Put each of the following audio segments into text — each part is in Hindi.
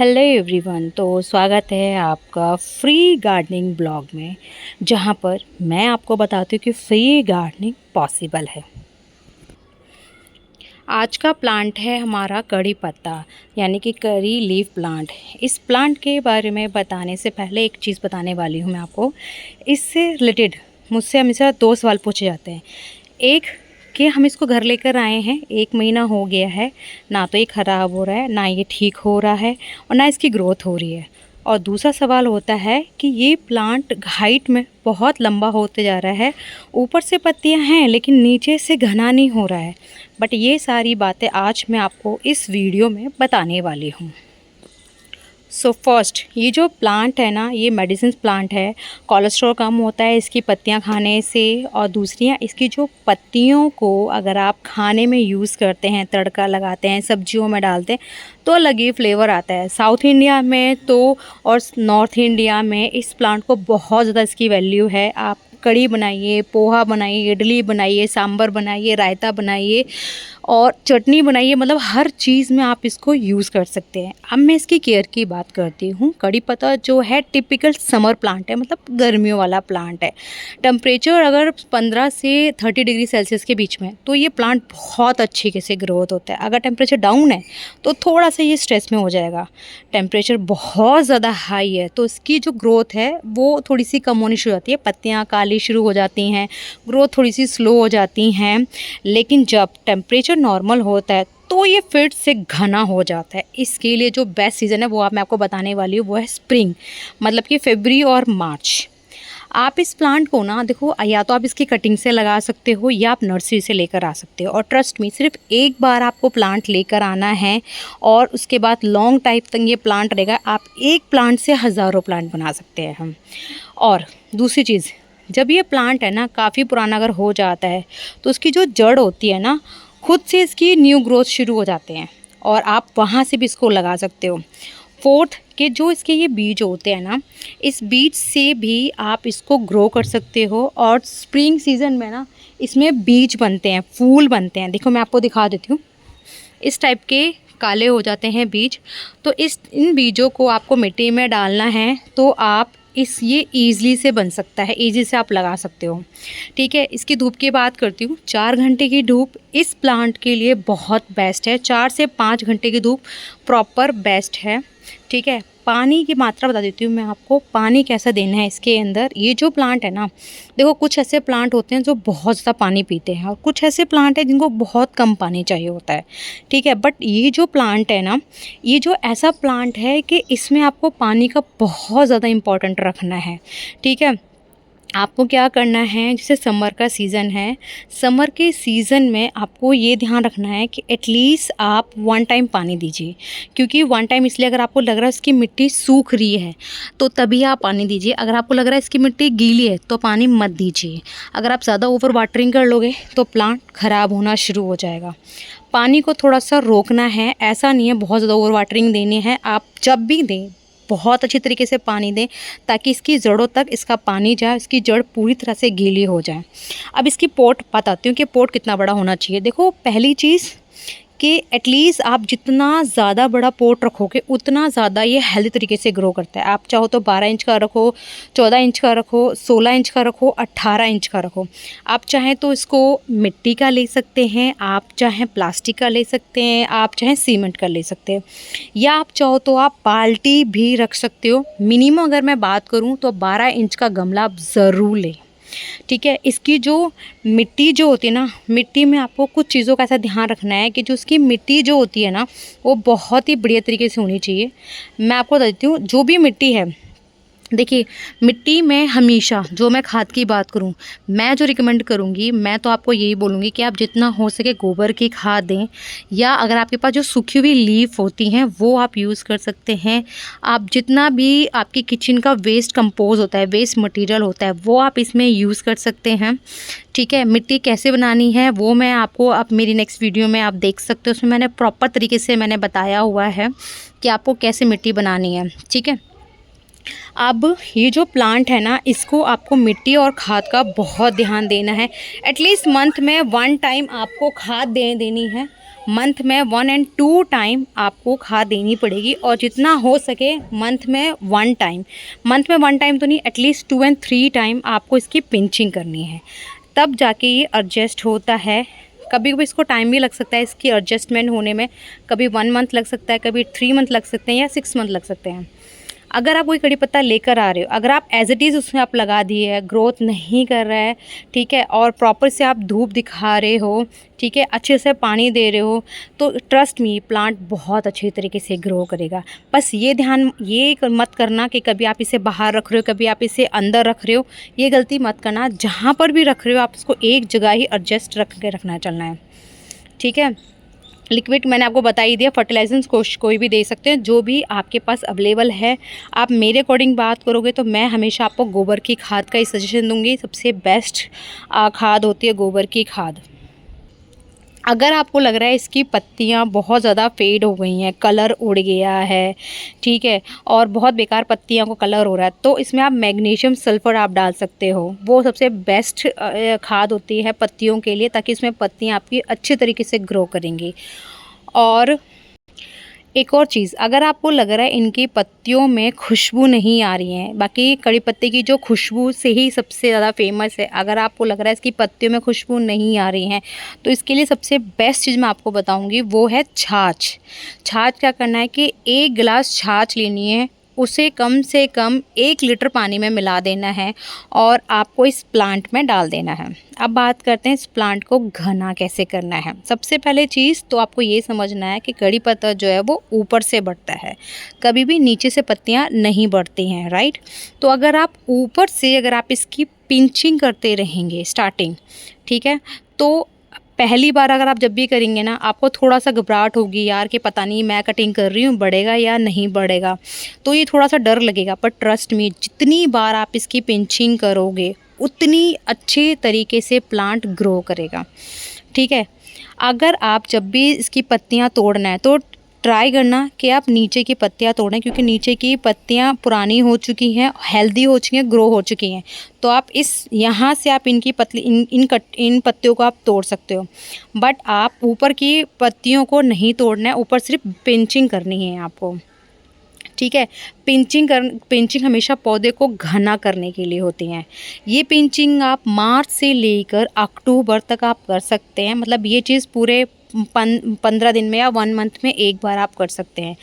Hello everyone. तो स्वागत है आपका फ्री गार्डनिंग ब्लॉग में, जहां पर मैं आपको बताती हूँ कि फ्री गार्डनिंग पॉसिबल है। आज का प्लांट है हमारा कड़ी पत्ता, यानी कि करी लीफ प्लांट। इस प्लांट के बारे में बताने से पहले एक चीज़ बताने वाली हूँ मैं आपको। इससे रिलेटेड मुझसे हमेशा दो सवाल पूछे जाते हैं। एक कि हम इसको घर लेकर आए हैं, 1 महीना हो गया है, ना तो ये ख़राब हो रहा है, ना ये ठीक हो रहा है और ना इसकी ग्रोथ हो रही है। और दूसरा सवाल होता है कि ये प्लांट हाइट में बहुत लंबा होते जा रहा है, ऊपर से पत्तियां हैं लेकिन नीचे से घना नहीं हो रहा है। बट ये सारी बातें आज मैं आपको इस वीडियो में बताने वाली हूँ। सो फर्स्ट, ये जो प्लांट है ना, ये मेडिसिन प्लांट है। कोलेस्ट्रॉल कम होता है इसकी पत्तियां खाने से। और दूसरी, इसकी जो पत्तियों को अगर आप खाने में यूज़ करते हैं, तड़का लगाते हैं, सब्जियों में डालते हैं, तो अलग ही फ्लेवर आता है। साउथ इंडिया में तो और नॉर्थ इंडिया में इस प्लांट को बहुत ज़्यादा इसकी वैल्यू है। आप कड़ी बनाइए, पोहा बनाइए, इडली बनाइए, सांभर बनाइए, रायता बनाइए और चटनी बनाइए, मतलब हर चीज़ में आप इसको यूज़ कर सकते हैं। अब मैं इसकी केयर की बात करती हूँ। कड़ी पत्ता जो है टिपिकल समर प्लांट है, मतलब गर्मियों वाला प्लांट है। टेम्परेचर अगर 15 से 30 डिग्री सेल्सियस के बीच में, तो ये प्लांट बहुत अच्छी से ग्रोथ होता है। अगर टेम्परेचर डाउन है तो थोड़ा सा ये स्ट्रेस में हो जाएगा। टेम्परेचर बहुत ज़्यादा हाई है तो इसकी जो ग्रोथ है वो थोड़ी सी कम होनी शुरू होती है, पत्तियाँ काली शुरू हो जाती हैं, ग्रोथ थोड़ी सी स्लो हो जाती हैं। लेकिन जब टेम्परेचर नॉर्मल होता है तो ये फिर से घना हो जाता है। इसके लिए जो बेस्ट सीज़न है वो मैं आपको बताने वाली हूँ, वो है स्प्रिंग, मतलब कि फरवरी और मार्च। आप इस प्लांट को ना देखो, या तो आप इसकी कटिंग से लगा सकते हो या आप नर्सरी से लेकर आ सकते हो। और ट्रस्ट मी, सिर्फ एक बार आपको प्लांट लेकर आना है और उसके बाद लॉन्ग टाइम तक ये प्लांट रहेगा। आप एक प्लांट से हज़ारों प्लांट बना सकते हैं हम। और दूसरी चीज़, जब ये प्लांट है ना काफ़ी पुराना अगर हो जाता है तो उसकी जो जड़ होती है ना, खुद से इसकी न्यू ग्रोथ शुरू हो जाते हैं और आप वहाँ से भी इसको लगा सकते हो। फोर्थ, कि जो इसके ये बीज होते हैं ना, इस बीज से भी आप इसको ग्रो कर सकते हो। और स्प्रिंग सीज़न में ना इसमें बीज बनते हैं, फूल बनते हैं। देखो मैं आपको दिखा देती हूँ, इस टाइप के काले हो जाते हैं बीज। तो इन बीजों को आपको मिट्टी में डालना है तो आप ये ईज़िली से बन सकता है, ईजी से आप लगा सकते हो। ठीक है, इसकी धूप की बात करती हूँ। 4 घंटे की धूप इस प्लांट के लिए बहुत बेस्ट है। 4 से 5 घंटे की धूप प्रॉपर बेस्ट है। ठीक है, पानी की मात्रा बता देती हूँ मैं आपको, पानी कैसा देना है इसके अंदर। ये जो प्लांट है ना, देखो कुछ ऐसे प्लांट होते हैं जो बहुत ज़्यादा पानी पीते हैं और कुछ ऐसे प्लांट हैं जिनको बहुत कम पानी चाहिए होता है। ठीक है, बट ये जो प्लांट है ना, ये जो ऐसा प्लांट है कि इसमें आपको पानी का बहुत ज़्यादा इम्पोर्टेंट रखना है। ठीक है, आपको क्या करना है, जैसे समर का सीज़न है, समर के सीज़न में आपको ये ध्यान रखना है कि एटलीस्ट आप 1 टाइम पानी दीजिए। क्योंकि 1 टाइम इसलिए, अगर आपको लग रहा है इसकी मिट्टी सूख रही है तो तभी आप पानी दीजिए। अगर आपको लग रहा है इसकी मिट्टी गीली है तो पानी मत दीजिए। अगर आप ज़्यादा ओवर वाटरिंग कर लोगे तो प्लांट ख़राब होना शुरू हो जाएगा। पानी को थोड़ा सा रोकना है, ऐसा नहीं है बहुत ज़्यादा ओवर वाटरिंग देनी है। आप जब भी दें बहुत अच्छी तरीके से पानी दें ताकि इसकी जड़ों तक इसका पानी जाए, इसकी जड़ पूरी तरह से गीली हो जाए। अब इसकी पॉट बताती हूँ कि पॉट कितना बड़ा होना चाहिए। देखो पहली चीज़ कि एटलीस्ट आप जितना ज़्यादा बड़ा पॉट रखोगे उतना ज़्यादा ये हेल्दी तरीके से ग्रो करता है। आप चाहो तो 12 इंच का रखो, 14 इंच का रखो, 16 इंच का रखो, 18 इंच का रखो। आप चाहें तो इसको मिट्टी का ले सकते हैं, आप चाहें प्लास्टिक का ले सकते हैं, आप चाहें सीमेंट का ले सकते हैं, या आप चाहो तो आप बाल्टी भी रख सकते हो। मिनिमम अगर मैं बात करूँ तो 12 इंच का गमला आप ज़रूर लें। ठीक है, इसकी जो मिट्टी जो होती है ना, मिट्टी में आपको कुछ चीज़ों का ऐसा ध्यान रखना है कि जो उसकी मिट्टी जो होती है ना, वो बहुत ही बढ़िया तरीके से होनी चाहिए। मैं आपको बता देती हूँ, जो भी मिट्टी है, देखिए मिट्टी में हमेशा, जो मैं खाद की बात करूं, मैं जो रिकमेंड करूंगी, मैं तो आपको यही बोलूँगी कि आप जितना हो सके गोबर की खाद दें, या अगर आपके पास जो सूखी हुई लीफ होती हैं वो आप यूज़ कर सकते हैं। आप जितना भी आपकी किचन का वेस्ट कंपोज होता है, वेस्ट मटेरियल होता है, वो आप इसमें यूज़ कर सकते हैं। ठीक है, मिट्टी कैसे बनानी है वो मैं आपको अब मेरी नेक्स्ट वीडियो में आप देख सकते हो। उसमें मैंने प्रॉपर तरीके से मैंने बताया हुआ है कि आपको कैसे मिट्टी बनानी है। ठीक है, अब ये जो प्लांट है ना, इसको आपको मिट्टी और खाद का बहुत ध्यान देना है। एटलीस्ट मंथ में 1 टाइम आपको खाद देनी है मंथ में 1 एंड 2 टाइम आपको खाद देनी पड़ेगी, और जितना हो सके मंथ में 1 टाइम, मंथ में 1 टाइम तो नहीं, एटलीस्ट 2 एंड 3 टाइम आपको इसकी पिंचिंग करनी है, तब जाके ये एडजस्ट होता है। कभी कभी इसको टाइम भी लग सकता है इसकी एडजस्टमेंट होने में, कभी 1 मंथ लग सकता है, कभी 3 मंथ लग सकते हैं, या 6 मंथ लग सकते हैं। अगर आप कोई कड़ी पत्ता लेकर आ रहे हो, अगर आप एज इट इज़ उसमें आप लगा दिए है, ग्रोथ नहीं कर रहा है, ठीक है, और प्रॉपर से आप धूप दिखा रहे हो, ठीक है, अच्छे से पानी दे रहे हो, तो ट्रस्ट मी प्लांट बहुत अच्छे तरीके से ग्रो करेगा। बस ये ध्यान ये मत करना कि कभी आप इसे बाहर रख रहे हो, कभी आप इसे अंदर रख रहे हो, ये गलती मत करना। जहाँ पर भी रख रहे हो आप इसको एक जगह ही एडजस्ट रख के रखना चलना है, ठीक है। लिक्विड मैंने आपको बता ही दिया, फर्टिलाइजर्स कोई भी दे सकते हैं, जो भी आपके पास अवेलेबल है। आप मेरे अकॉर्डिंग बात करोगे तो मैं हमेशा आपको गोबर की खाद का ही सजेशन दूंगी, सबसे बेस्ट खाद होती है गोबर की खाद। अगर आपको लग रहा है इसकी पत्तियां बहुत ज़्यादा फेड हो गई हैं, कलर उड़ गया है, ठीक है, और बहुत बेकार पत्तियों को कलर हो रहा है, तो इसमें आप मैग्नीशियम सल्फ़र आप डाल सकते हो। वो सबसे बेस्ट खाद होती है पत्तियों के लिए, ताकि इसमें पत्तियां आपकी अच्छे तरीके से ग्रो करेंगी। और एक और चीज़, अगर आपको लग रहा है इनकी पत्तियों में खुशबू नहीं आ रही है, बाकी कड़ी पत्ते की जो खुशबू से ही सबसे ज़्यादा फेमस है, अगर आपको लग रहा है इसकी पत्तियों में खुशबू नहीं आ रही है, तो इसके लिए सबसे बेस्ट चीज़ मैं आपको बताऊंगी वो है छाछ। छाछ क्या करना है कि 1 गिलास छाछ लेनी है, उसे कम से कम 1 लीटर पानी में मिला देना है, और आपको इस प्लांट में डाल देना है। अब बात करते हैं इस प्लांट को घना कैसे करना है। सबसे पहले चीज़ तो आपको ये समझना है कि कड़ी पत्ता जो है वो ऊपर से बढ़ता है, कभी भी नीचे से पत्तियां नहीं बढ़ती हैं, राइट। तो अगर आप ऊपर से अगर आप इसकी पिंचिंग करते रहेंगे स्टार्टिंग, ठीक है, तो पहली बार अगर आप जब भी करेंगे ना, आपको थोड़ा सा घबराहट होगी यार कि पता नहीं मैं कटिंग कर रही हूँ बढ़ेगा या नहीं बढ़ेगा, तो ये थोड़ा सा डर लगेगा। पर ट्रस्ट मी, जितनी बार आप इसकी पिंचिंग करोगे उतनी अच्छे तरीके से प्लांट ग्रो करेगा, ठीक है। अगर आप जब भी इसकी पत्तियाँ तोड़ना है तो ट्राई करना कि आप नीचे की पत्तियाँ तोड़ें, क्योंकि नीचे की पत्तियाँ पुरानी हो चुकी हैं, हेल्दी हो चुकी हैं, ग्रो हो चुकी हैं। तो आप इस यहाँ से आप इनकी पतली इन पत्तियों को आप तोड़ सकते हो, बट आप ऊपर की पत्तियों को नहीं तोड़ना है, ऊपर सिर्फ पिंचिंग करनी है आपको, ठीक है। पिंचिंग हमेशा पौधे को घना करने के लिए होती हैं। ये पिंचिंग आप मार्च से लेकर अक्टूबर तक आप कर सकते हैं, मतलब ये चीज़ पूरे 15 दिन में या 1 मंथ में एक बार आप कर सकते हैं।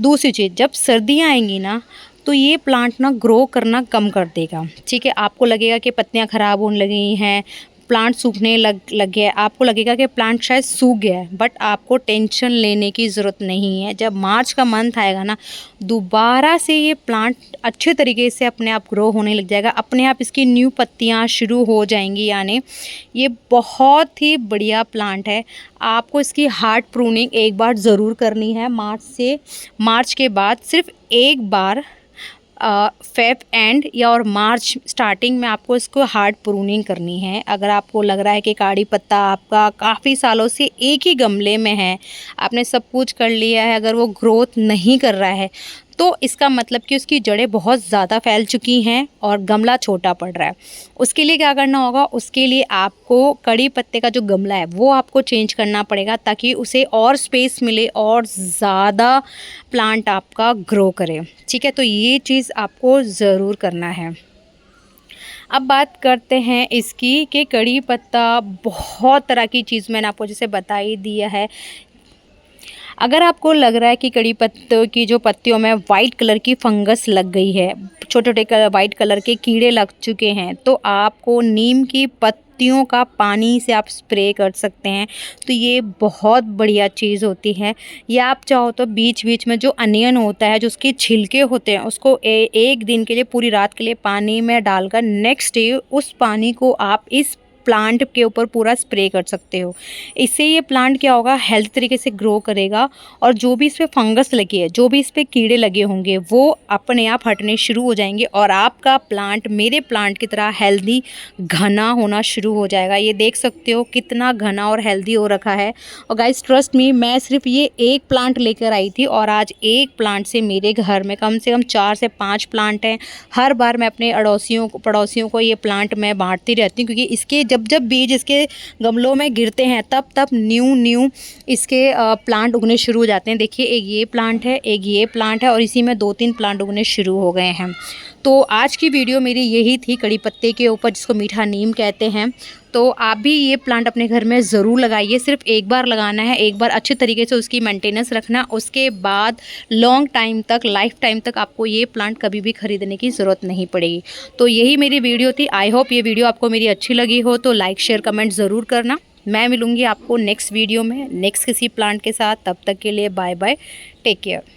दूसरी चीज़, जब सर्दियाँ आएंगी ना, तो ये प्लांट ना ग्रो करना कम कर देगा, ठीक है। आपको लगेगा कि पत्तियाँ ख़राब होने लगी हैं, प्लांट सूखने लग गया, आपको लगेगा कि प्लांट शायद सूख गया है, बट आपको टेंशन लेने की ज़रूरत नहीं है। जब मार्च का मंथ आएगा ना, दोबारा से ये प्लांट अच्छे तरीके से अपने आप ग्रो होने लग जाएगा, अपने आप इसकी न्यू पत्तियां शुरू हो जाएंगी आने। ये बहुत ही बढ़िया प्लांट है। आपको इसकी हार्ड प्रूनिंग एक बार ज़रूर करनी है। मार्च के बाद सिर्फ एक बार फेब एंड या और मार्च स्टार्टिंग में आपको इसको हार्ड प्रूनिंग करनी है। अगर आपको लग रहा है कि कड़ी पत्ता आपका काफ़ी सालों से एक ही गमले में है, आपने सब कुछ कर लिया है, अगर वो ग्रोथ नहीं कर रहा है, तो इसका मतलब कि उसकी जड़ें बहुत ज़्यादा फैल चुकी हैं और गमला छोटा पड़ रहा है। उसके लिए क्या करना होगा, उसके लिए आपको कड़ी पत्ते का जो गमला है वो आपको चेंज करना पड़ेगा, ताकि उसे और स्पेस मिले और ज़्यादा प्लांट आपका ग्रो करे, ठीक है। तो ये चीज़ आपको ज़रूर करना है। अब बात करते हैं इसकी कि कड़ी पत्ता बहुत तरह की चीज़ मैंने आपको जैसे बता ही दिया है। अगर आपको लग रहा है कि कड़ी पत्तों की जो पत्तियों में वाइट कलर की फंगस लग गई है, छोटे छोटे वाइट कलर के कीड़े लग चुके हैं, तो आपको नीम की पत्तियों का पानी से आप स्प्रे कर सकते हैं। तो ये बहुत बढ़िया चीज़ होती है। या आप चाहो तो बीच बीच में जो अनियन होता है, जो उसके छिलके होते हैं, उसको एक दिन के लिए, पूरी रात के लिए पानी में डालकर नेक्स्ट डे उस पानी को आप इस प्लांट के ऊपर पूरा स्प्रे कर सकते हो। इससे ये प्लांट क्या होगा, हेल्थ तरीके से ग्रो करेगा, और जो भी इस पर फंगस लगी है, जो भी इस पर कीड़े लगे होंगे, वो अपने आप हटने शुरू हो जाएंगे, और आपका प्लांट मेरे प्लांट की तरह हेल्दी घना होना शुरू हो जाएगा। ये देख सकते हो कितना घना और हेल्दी हो रखा है। और गाइस ट्रस्ट मी, मैं सिर्फ ये एक प्लांट लेकर आई थी, और आज एक प्लांट से मेरे घर में कम से कम 4 से 5 प्लांट हैं। हर बार मैं अपने पड़ोसियों को ये प्लांट मैं बांटती रहती हूँ, क्योंकि इसके जब जब बीज इसके गमलों में गिरते हैं तब तब न्यू इसके प्लांट उगने शुरू हो जाते हैं। देखिए एक ये प्लांट है, एक ये प्लांट है और इसी में 2-3 प्लांट उगने शुरू हो गए हैं। तो आज की वीडियो मेरी यही थी कड़ी पत्ते के ऊपर, जिसको मीठा नीम कहते हैं। तो आप भी ये प्लांट अपने घर में ज़रूर लगाइए। सिर्फ एक बार लगाना है, एक बार अच्छे तरीके से उसकी मेंटेनेंस रखना, उसके बाद लॉन्ग टाइम तक, लाइफ टाइम तक आपको ये प्लांट कभी भी ख़रीदने की ज़रूरत नहीं पड़ेगी। तो यही मेरी वीडियो थी। आई होप ये वीडियो आपको मेरी अच्छी लगी हो तो लाइक शेयर कमेंट ज़रूर करना। मैं मिलूँगी आपको नेक्स्ट वीडियो में नेक्स्ट किसी प्लांट के साथ। तब तक के लिए बाय बाय, टेक केयर।